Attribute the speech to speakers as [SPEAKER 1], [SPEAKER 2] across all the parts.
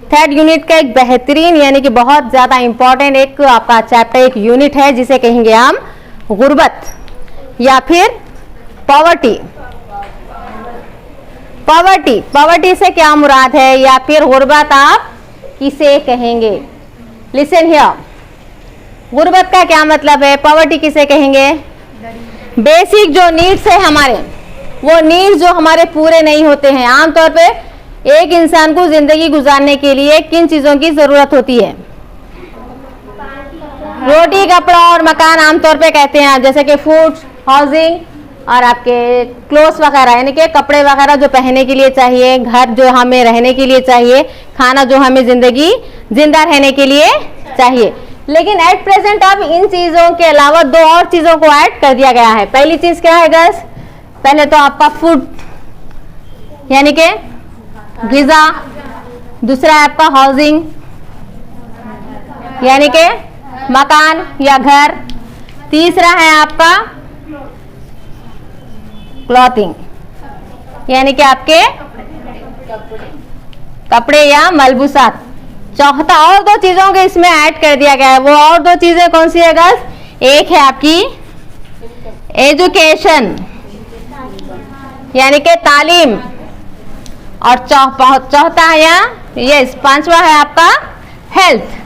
[SPEAKER 1] Third unit का एक बेहतरीन यानी कि बहुत ज़्यादा इंपॉर्टेंट एक आपका चैप्टर, एक यूनिट है जिसे कहेंगे हम गुर्बत या फिर पॉवर्टी। पॉवर्टी से क्या मुराद है या फिर गुर्बत आप किसे कहेंगे? लिसन हियर, गुर्बत का क्या मतलब है, पॉवर्टी किसे कहेंगे? बेसिक जो नीड्स है हमारे, वो नीड्स जो हमारे पूरे नहीं होते हैं। आमतौर पे एक इंसान को जिंदगी गुजारने के लिए किन चीज़ों की ज़रूरत होती है? रोटी, कपड़ा और मकान आमतौर पे कहते हैं आप, जैसे कि फूड, हाउसिंग और आपके क्लोथ्स वगैरह, यानी कि कपड़े वगैरह जो पहनने के लिए चाहिए, घर जो हमें रहने के लिए चाहिए, खाना जो हमें जिंदा रहने के लिए चाहिए। लेकिन एट प्रेजेंट अब इन चीज़ों के अलावा दो और चीज़ों को ऐड कर दिया गया है। पहली चीज़ क्या है गर्ल्स? पहले तो आपका फूड यानी कि ग़िज़ा, दूसरा है आपका हाउसिंग यानी कि मकान या घर, तीसरा है आपका क्लॉथिंग यानी कि आपके कपड़े या मलबूसात। चौथा और दो चीज़ों के इसमें ऐड कर दिया गया है। वो और दो चीज़ें कौन सी है गर्ल्स? एक है आपकी एजुकेशन यानी कि तालीम, और चौथा है या यस पांचवा है आपका हेल्थ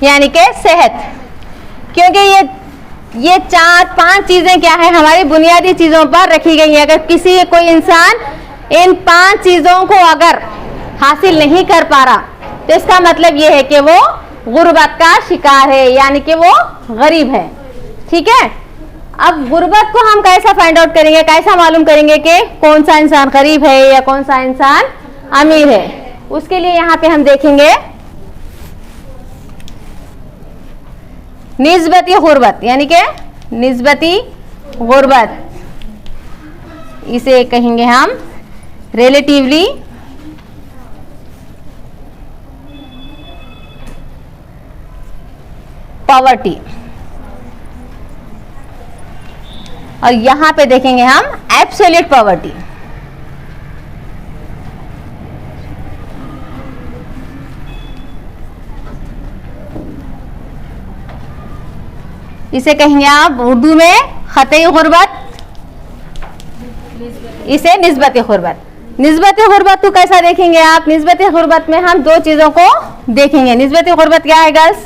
[SPEAKER 1] यानी कि सेहत। क्योंकि ये चार पांच चीजें क्या है, हमारी बुनियादी चीजों पर रखी गई है। अगर कोई इंसान इन पांच चीजों को अगर हासिल नहीं कर पा रहा तो इसका मतलब ये है कि वो गुर्बत का शिकार है, यानी कि वो गरीब है। ठीक है, अब गुर्बत को हम कैसा फाइंड आउट करेंगे, कैसा मालूम करेंगे कि कौन सा इंसान गरीब है या कौन सा इंसान अमीर है? उसके लिए यहाँ पे हम देखेंगे निस्बती गुर्बत यानी कि निस्बती गुर्बत, इसे कहेंगे हम रिलेटिवली पॉवर्टी, और यहां पे देखेंगे हम एब्सोल्यूट पॉवर्टी। इसे कहेंगे आप उर्दू में खतई गुर्बत, इसे निस्बती गुर्बत। निस्बती गुर्बत को कैसा देखेंगे आप? निस्बती गुर्बत में हम दो चीजों को देखेंगे। निस्बती गुर्बत क्या है गर्ल्स?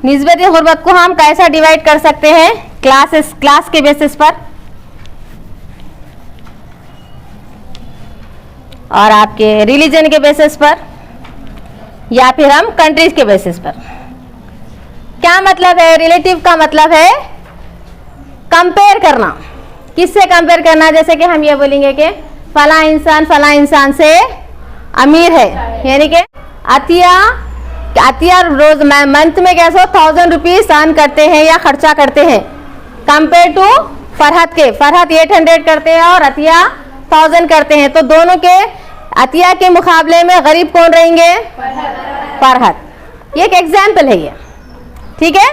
[SPEAKER 1] निस्बती गुर्बत को हम कैसा डिवाइड कर सकते हैं? क्लास के बेसिस पर और आपके रिलीजन के बेसिस पर, या फिर हम कंट्रीज के बेसिस पर। क्या मतलब है? रिलेटिव का मतलब है कंपेयर करना। किससे कंपेयर करना? जैसे कि हम ये बोलेंगे कि फला इंसान से अमीर है, यानी कि अतिया रोज मंथ में कैसे 1000 रुपीज अर्न करते हैं या खर्चा करते हैं, कंपेयर टू फरहत 800 करते हैं और अतिया 1000 करते हैं। तो दोनों के अतिया के मुकाबले में गरीब कौन रहेंगे? फरहत। ये एक एग्जाम्पल है ये। ठीक है,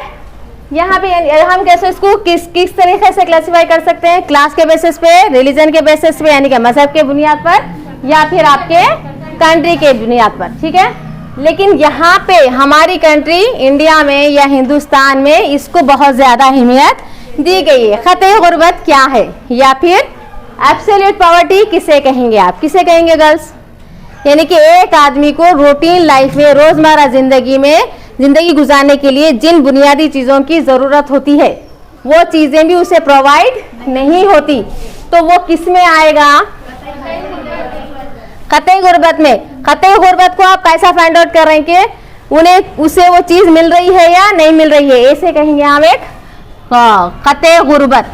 [SPEAKER 1] यहाँ पे हम कैसे इसको किस तरीके से क्लासिफाई कर सकते हैं? क्लास के बेसिस पे, रिलीजन के बेसिस पे यानी कि मजहब के बुनियाद पर, या फिर आपके कंट्री के बुनियाद पर। ठीक है, लेकिन यहाँ पे हमारी कंट्री इंडिया में या हिंदुस्तान में इसको बहुत ज़्यादा अहमियत दी गई है। खतई गुर्बत क्या है या फिर एब्सोल्यूट पॉवर्टी किसे कहेंगे आप? किसे कहेंगे गर्ल्स? यानी कि एक आदमी को रूटीन लाइफ में, रोज़मर्रा जिंदगी गुजारने के लिए जिन बुनियादी चीज़ों की ज़रूरत होती है वो चीज़ें भी उसे प्रोवाइड नहीं होती, तो वो किस में आएगा? खतई गुर्बत में। खतई गुर्बत को आप कैसा फाइंड आउट कर रहे हैं कि उसे वो चीज़ मिल रही है या नहीं मिल रही है? ऐसे कहेंगे हम एक खतई गुर्बत।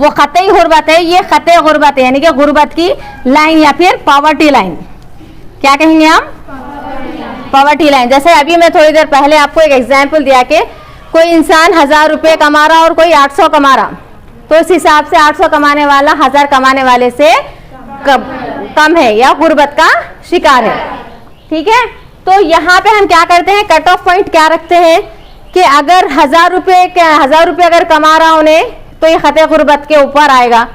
[SPEAKER 1] वो खतई गुर्बत है, ये खतई गुर्बत है यानी कि गुर्बत की लाइन या फिर पॉवर्टी लाइन। क्या कहेंगे हम? Poverty line. जैसे अभी मैं थोड़ी देर पहले आपको एक एग्जाम्पल दिया कि कोई इंसान 1000 रुपये कमा रहा और कोई 800 कमा रहा, तो इस हिसाब से 800 कमाने वाला 1000 कमाने वाले से कम है या गुर्बत का शिकार है। ठीक है, तो यहाँ पे हम क्या करते हैं? कट ऑफ पॉइंट क्या रखते हैं कि अगर 1000 रुपये अगर कमा रहा उन्हें तो ये खतई गुर्बत के ऊपर आएगा,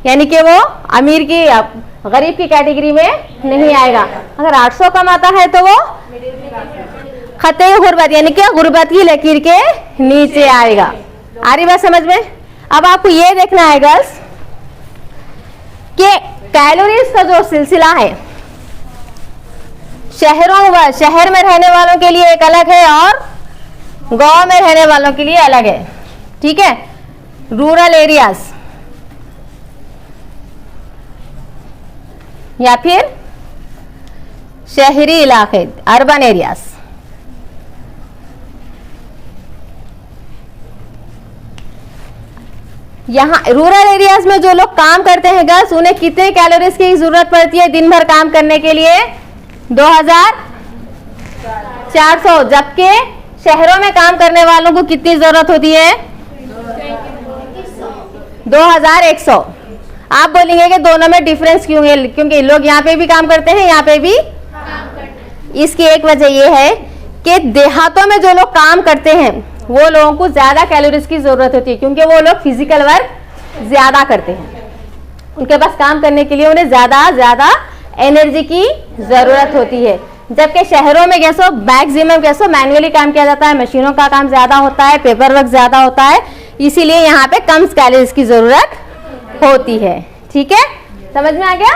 [SPEAKER 1] यानी कि वो अमीर की गरीब की कैटेगरी में नहीं आएगा। अगर 800 कमाता है तो वो खत्ते गुर्बत यानी कि गुर्बत की लकीर के नीचे आएगा। आ रही बात समझ में? अब आपको ये देखना है गर्ल्स कि कैलोरीज का जो सिलसिला है शहर में रहने वालों के लिए एक अलग है और गांव में रहने वालों के लिए अलग है। ठीक है, रूरल एरियाज या फिर शहरी इलाके, अर्बन एरियाज। यहाँ रूरल एरियाज में जो लोग काम करते हैं गर्ल्स, उन्हें कितने कैलोरीज की जरूरत पड़ती है दिन भर काम करने के लिए? 2400। जबकि शहरों में काम करने वालों को कितनी जरूरत होती है? 2100। आप बोलेंगे कि दोनों में डिफरेंस क्यों है? क्योंकि लोग यहाँ पे भी काम करते हैं, यहाँ पे भी। इसकी एक वजह यह है कि देहातों में जो लोग काम करते हैं वो लोगों को ज्यादा कैलोरीज की जरूरत होती है, क्योंकि वो लोग फिजिकल वर्क ज्यादा करते हैं। उनके पास काम करने के लिए उन्हें ज्यादा एनर्जी की जरूरत होती है। जबकि शहरों में कैसो मैक्सिमम कैसो मैनुअली काम किया जाता है, मशीनों का काम ज्यादा होता है, पेपर वर्क ज्यादा होता है, इसीलिए यहाँ पे कम कैलोरीज की जरूरत होती है। ठीक है, समझ में आ गया?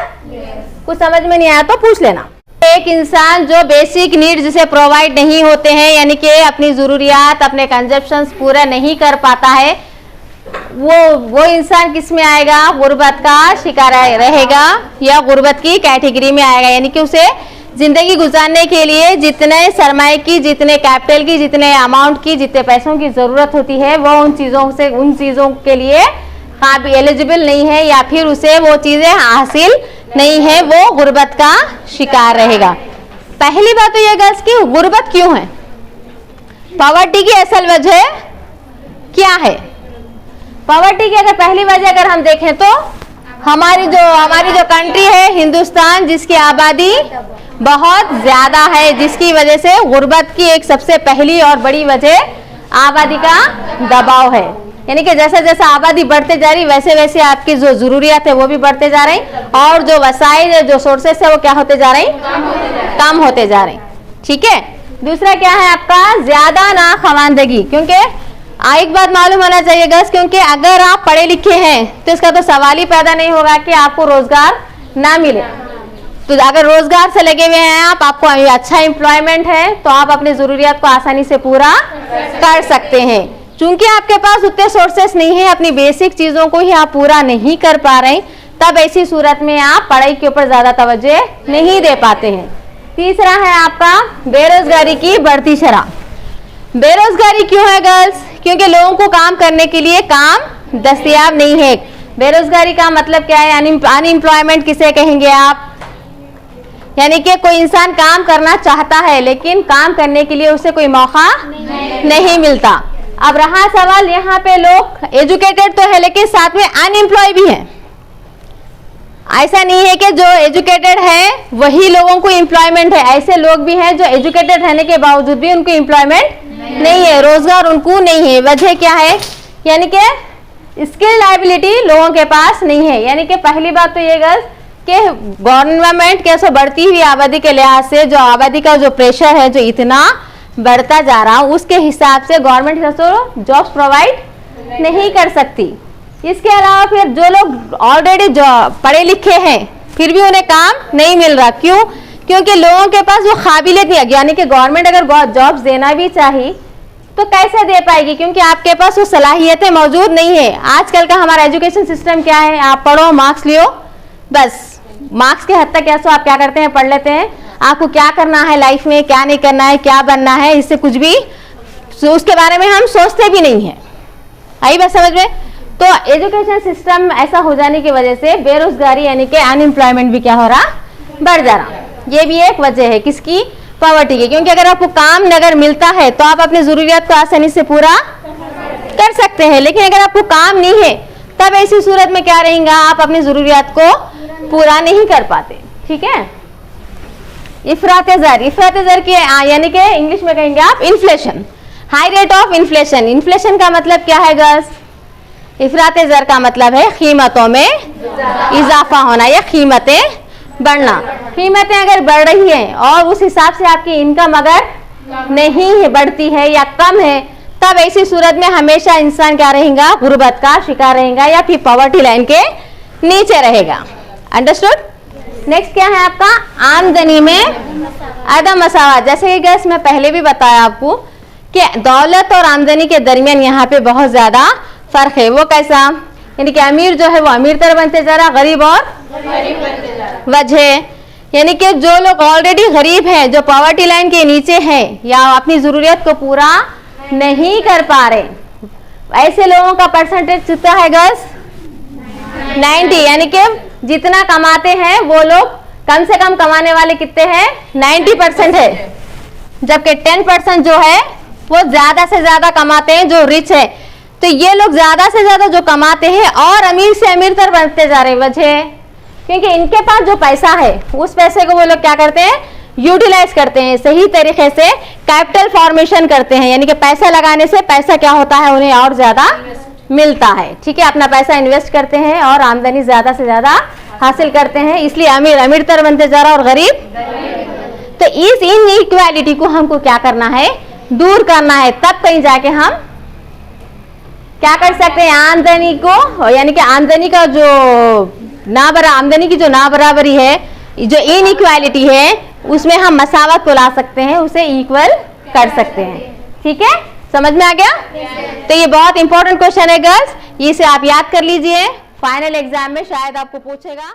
[SPEAKER 1] कुछ समझ में नहीं आया तो पूछ लेना। एक इंसान जो बेसिक नीड जिसे प्रोवाइड नहीं होते हैं, यानी कि अपनी जरूरियात, अपने कंजप्शंस पूरा नहीं कर पाता है, वो इंसान किस में आएगा? गुर्बत का शिकार रहेगा या गुर्बत की कैटेगरी में आएगा। यानी कि उसे जिंदगी गुजारने के लिए जितने सरमाए की, जितने कैपिटल की, जितने अमाउंट की, जितने पैसों की जरूरत होती है, वो उन चीजों के लिए भी एलिजिबल नहीं है या फिर उसे वो चीजें हासिल नहीं है, वो गुर्बत का शिकार रहेगा। पहली बात तो ये गर्ल्स की गुर्बत क्यों है? पॉवर्टी की असल वजह क्या है? पॉवर्टी की अगर पहली वजह अगर हम देखें तो हमारी जो कंट्री है हिंदुस्तान, जिसकी आबादी बहुत ज्यादा है, जिसकी वजह से गुर्बत की एक सबसे पहली और बड़ी वजह आबादी का दबाव है। यानी कि जैसे जैसे आबादी बढ़ते जा रही वैसे वैसे आपकी जो जरूरियात है वो भी बढ़ते जा रही और जो वसाइल है, जो सोर्सेस है वो क्या होते जा रही? कम होते जा रही। ठीक है, दूसरा क्या है आपका? ज्यादा ना खवानदगी। क्योंकि एक बात मालूम होना चाहिए गर्ल्स, क्योंकि अगर आप पढ़े लिखे हैं तो इसका तो सवाल ही पैदा नहीं होगा कि आपको रोजगार ना मिले। तो अगर रोजगार से लगे हुए हैं आपको अच्छा एम्प्लॉयमेंट है तो आप अपनी जरूरियात को आसानी से पूरा कर सकते हैं। चूंकि आपके पास उतने सोर्सेस नहीं है, अपनी बेसिक चीजों को ही आप पूरा नहीं कर पा रहे, तब ऐसी सूरत में आप पढ़ाई के ऊपर ज्यादा तवज्जो नहीं दे पाते हैं। तीसरा है आपका बेरोजगारी की बढ़ती शरह। बेरोजगारी क्यों है गर्ल्स? क्योंकि लोगों को काम करने के लिए काम दस्तयाब नहीं है। बेरोजगारी का मतलब क्या है? अनएम्प्लॉयमेंट किसे कहेंगे आप? यानी कि कोई इंसान काम करना चाहता है लेकिन काम करने के लिए उसे कोई मौका नहीं मिलता। अब रहा सवाल, यहाँ पे लोग एजुकेटेड तो है लेकिन साथ में अनएम्प्लॉय भी है। ऐसा नहीं है कि जो एजुकेटेड है वही लोगों को एम्प्लॉयमेंट है, ऐसे लोग भी हैं जो एजुकेटेड रहने के बावजूद भी उनको एम्प्लॉयमेंट नहीं है, रोजगार उनको नहीं है। वजह क्या है? यानी कि स्किल लाइबिलिटी लोगों के पास नहीं है। यानी कि पहली बात तो ये गर्ल्स कि गवर्नमेंट कैसे बढ़ती हुई आबादी के लिहाज से जो आबादी का जो प्रेशर है जो इतना बढ़ता जा रहा, उसके हिसाब से गवर्नमेंट जॉब्स प्रोवाइड नहीं कर सकती। इसके अलावा फिर जो लोग ऑलरेडी पढ़े लिखे हैं फिर भी उन्हें काम नहीं मिल रहा। क्यों? क्योंकि लोगों के पास वो काबिलियत नहीं है। यानी कि गवर्नमेंट अगर जॉब्स देना भी चाहिए तो कैसे दे पाएगी? क्योंकि आपके पास वो सलाहियतें मौजूद नहीं है। आजकल का हमारा एजुकेशन सिस्टम क्या है? आप पढ़ो, मार्क्स लियो, बस मार्क्स के हद तक कैसे आप क्या करते हैं? पढ़ लेते हैं। आपको क्या करना है लाइफ में, क्या नहीं करना है, क्या बनना है, इससे कुछ भी उसके बारे में हम सोचते भी नहीं है। आई बात समझ में? तो एजुकेशन सिस्टम ऐसा हो जाने की वजह से बेरोजगारी यानी कि अनएम्प्लॉयमेंट भी क्या हो रहा? बढ़ जा रहा। ये भी एक वजह है किसकी? पॉवर्टी की। क्योंकि अगर आपको काम अगर मिलता है तो आप अपनी जरूरियात को आसानी से पूरा कर सकते हैं, लेकिन अगर आपको काम नहीं है तब ऐसी सूरत में क्या रहेगा? आप अपनी जरूरियात को पूरा नहीं कर पाते। ठीक है, इफरात-ए-ज़र की यानी कि इंग्लिश में कहेंगे आप inflation, high rate of inflation. Inflation का मतलब क्या है गर्ल्स? इफरात ज़र का मतलब है कीमतों में इजाफा होना या कीमतें बढ़ना। कीमतें अगर बढ़ रही हैं और उस हिसाब से आपकी इनकम अगर नहीं है, बढ़ती है या कम है, तब ऐसी सूरत में हमेशा इंसान क्या रहेगा, गुर्बत का शिकार रहेगा या फिर पॉवर्टी लाइन के नीचे रहेगा। अंडरस्टूड। नेक्स्ट क्या है आपका, आमदनी में अदम मसावत। जैसे कि गैस मैं पहले भी बताया आपको कि दौलत और आमदनी के दरमियान यहाँ पे बहुत ज्यादा फर्क है। वो कैसा, यानी कि अमीर जो है वो अमीर तरह बनते जा रहा, गरीब और वजह, यानी कि जो लोग ऑलरेडी गरीब हैं, जो पॉवर्टी लाइन के नीचे हैं या अपनी जरूरियत को पूरा नहीं कर पा रहे, ऐसे लोगों का परसेंटेज कितना है गर्ल्स, 90। यानी कि जितना कमाते हैं वो लोग कम से कम कमाने वाले कितने हैं, 90% है, जबकि 10% जो है वो ज्यादा से ज्यादा कमाते हैं, जो रिच है। तो ये लोग ज्यादा से ज्यादा जो कमाते हैं और अमीर से अमीर तर बनते जा रहे, वजह क्योंकि इनके पास जो पैसा है उस पैसे को वो लोग क्या करते हैं, यूटिलाइज करते हैं, सही तरीके से कैपिटल फॉर्मेशन करते हैं। यानी कि पैसा लगाने से पैसा क्या होता है, उन्हें और ज्यादा मिलता है। ठीक है, अपना पैसा इन्वेस्ट करते हैं और आमदनी ज्यादा से ज्यादा हासिल करते हैं, इसलिए अमीर अमीर तर बनते जा रहा और गरीब। तो इस इनइक्वालिटी को हमको क्या करना है, दूर करना है, तब कहीं जाके हम क्या कर सकते हैं, आमदनी को, यानी कि आमदनी का जो आमदनी की जो ना बराबरी है, जो इनइक्वालिटी है, उसमें हम मसावत को ला सकते हैं, उसे इक्वल कर सकते हैं। ठीक है, समझ में आ गया। तो ये बहुत इंपॉर्टेंट क्वेश्चन है गर्ल्स, इसे आप याद कर लीजिए, फाइनल एग्जाम में शायद आपको पूछेगा।